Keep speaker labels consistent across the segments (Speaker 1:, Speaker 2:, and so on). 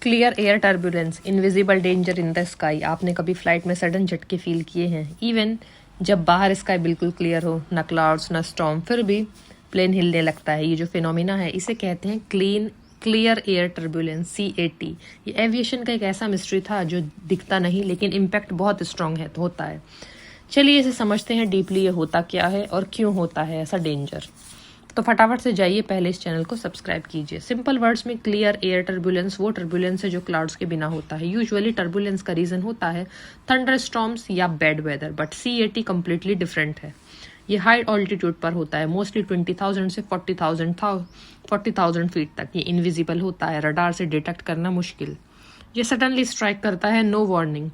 Speaker 1: Clear air turbulence, invisible danger in the sky. आपने कभी flight में सडन झटके फील किए हैं? इवन जब बाहर स्काई बिल्कुल क्लियर हो, ना क्लाउड्स ना स्टॉर्म, फिर भी प्लेन हिलने लगता है। ये जो फिनोमिना है इसे कहते हैं क्लियर एयर टर्बुलेंस, CAT। ये एविएशन का एक ऐसा मिस्ट्री था जो दिखता नहीं लेकिन इम्पैक्ट बहुत स्ट्रांग है होता है। चलिए इसे समझते हैं डीपली, ये होता क्या है और क्यों होता है ऐसा डेंजर। तो फटाफट से जाइए, पहले इस चैनल को सब्सक्राइब कीजिए। सिंपल वर्ड्स में क्लियर एयर टर्बुलेंस वो टर्बुलेंस है जो क्लाउड्स के बिना होता है। यूजुअली टर्बुलेंस का रीजन होता है थंडर स्टॉर्म्स या bad weather, but CAT completely different है। ये हाई ऑल्टीट्यूड पर होता है, मोस्टली 20,000 से 40,000 फीट तक। ये इनविजिबल होता है, रडार से डिटेक्ट करना मुश्किल। ये सडनली स्ट्राइक करता है, नो वार्निंग,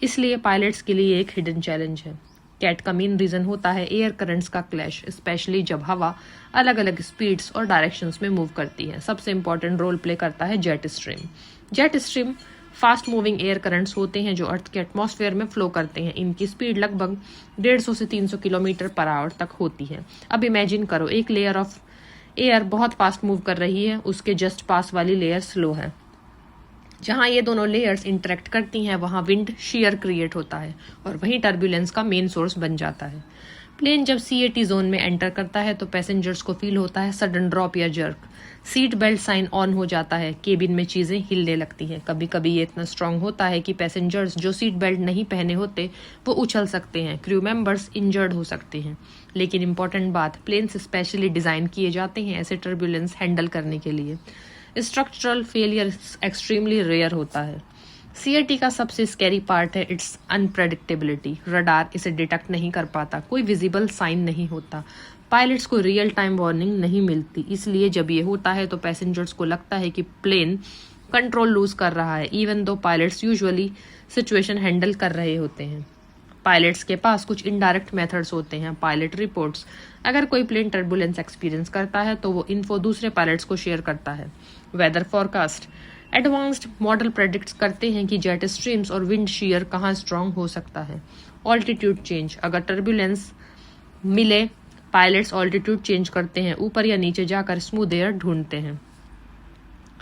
Speaker 1: इसलिए पायलट्स के लिए एक हिडन चैलेंज है। कैट का मेन रीजन होता है एयर करंट्स का क्लैश, स्पेशली जब हवा अलग अलग स्पीड्स और डायरेक्शंस में मूव करती है। सबसे इंपॉर्टेंट रोल प्ले करता है jet stream. Jet stream fast moving air currents होते हैं जो अर्थ के एटमॉस्फेयर में फ्लो करते हैं। इनकी स्पीड लगभग 150 से 300 किलोमीटर पर आवर तक होती है। अब इमेजिन करो, एक लेयर ऑफ एयर बहुत फास्ट मूव कर रही है, उसके जस्ट पास वाली लेयर स्लो है। जहां ये दोनों लेयर्स इंटरेक्ट करती हैं वहां विंड शीयर क्रिएट होता है और वहीं टर्बुलेंस का मेन सोर्स बन जाता है। प्लेन जब CAT जोन में एंटर करता है तो पैसेंजर्स को फील होता है सडन ड्रॉप या jerk. Seat belt sign on हो जाता है, केबिन में चीजें हिलने लगती हैं। कभी कभी ये इतना स्ट्रांग होता है कि पैसेंजर्स जो सीट बेल्ट नहीं पहने होते वो उछल सकते हैं, क्रू मेंबर्स इंजर्ड हो सकते हैं। लेकिन इंपॉर्टेंट बात, प्लेन्स स्पेशली डिजाइन किए जाते हैं ऐसे टर्बुलेंस हैंडल करने के लिए। स्ट्रक्चरल फेलियर एक्सट्रीमली रेयर होता है। CAT का सबसे स्कैरी पार्ट है इट्स अनप्रेडिक्टेबिलिटी। रडार इसे डिटेक्ट नहीं कर पाता, कोई विजिबल साइन नहीं होता, पायलट्स को रियल टाइम वार्निंग नहीं मिलती। इसलिए जब ये होता है तो पैसेंजर्स को लगता है कि प्लेन कंट्रोल लूज कर रहा है, even though pilots usually situation handle कर रहे होते हैं। पायलट्स के पास कुछ इनडायरेक्ट मेथड्स होते हैं। पायलट रिपोर्ट्स, अगर कोई प्लेन टर्बुलेंस एक्सपीरियंस करता है तो वो इन्फो दूसरे पायलट्स को शेयर करता है। Weather forecast, advanced model predict करते हैं कि जेट स्ट्रीम्स और विंड शीयर कहाँ स्ट्रांग हो सकता है। ऑल्टीट्यूड चेंज, अगर टर्बुलेंस मिले पायलट्स ऑल्टीट्यूड चेंज करते हैं, ऊपर या नीचे जाकर स्मूथ एयर ढूंढते हैं।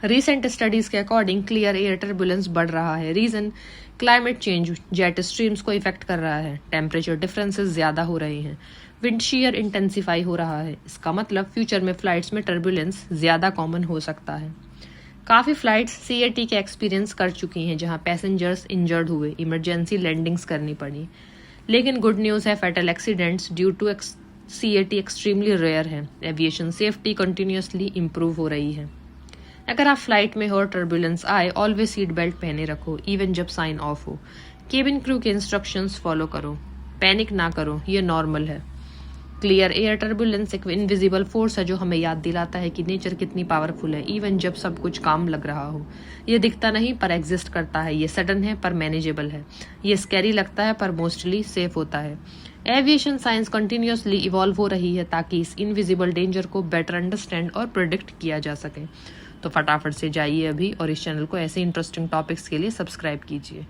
Speaker 1: रिसेंट स्टडीज के अकॉर्डिंग क्लियर एयर टर्बुलेंस बढ़ रहा है। Reason climate change jet streams को इफेक्ट कर रहा है, टेम्परेचर डिफरेंसेस ज्यादा हो रहे हैं, विंड शीयर इंटेंसिफाई हो रहा है। इसका मतलब फ्यूचर में फ्लाइट्स में टर्बुलेंस ज्यादा कॉमन हो सकता है। काफी फ्लाइट्स CAT के एक्सपीरियंस कर चुकी हैं जहां पैसेंजर्स इंजर्ड हुए, इमरजेंसी लैंडिंग्स करनी पड़ी। लेकिन गुड न्यूज है, fatal accidents due to CAT extremely rare है। एविएशन सेफ्टी कंटिन्यूसली इंप्रूव हो रही है। अगर आप फ्लाइट में हो और टर्बुलेंस आए, ऑलवेज सीट बेल्ट पहने रखो, इवन जब साइन ऑफ हो। केबिन क्रू के इंस्ट्रक्शंस फॉलो करो, पैनिक ना करो, ये नॉर्मल है। क्लियर एयर टर्बुलेंस एक इनविजिबल फोर्स है जो हमें याद दिलाता है कि नेचर कितनी पावरफुल है, इवन जब सब कुछ काम लग रहा हो। ये दिखता नहीं पर एग्जिस्ट करता है, ये सडन है पर मैनेजेबल है, ये स्कैरी लगता है पर मोस्टली सेफ होता है। एविएशन साइंस कंटिन्यूसली इवॉल्व हो रही है ताकि इस इनविजिबल डेंजर को बेटर अंडरस्टैंड और प्रिडिक्ट किया जा सके। तो फटाफट से जाइए अभी और इस चैनल को ऐसे इंटरेस्टिंग टॉपिक्स के लिए सब्सक्राइब कीजिए।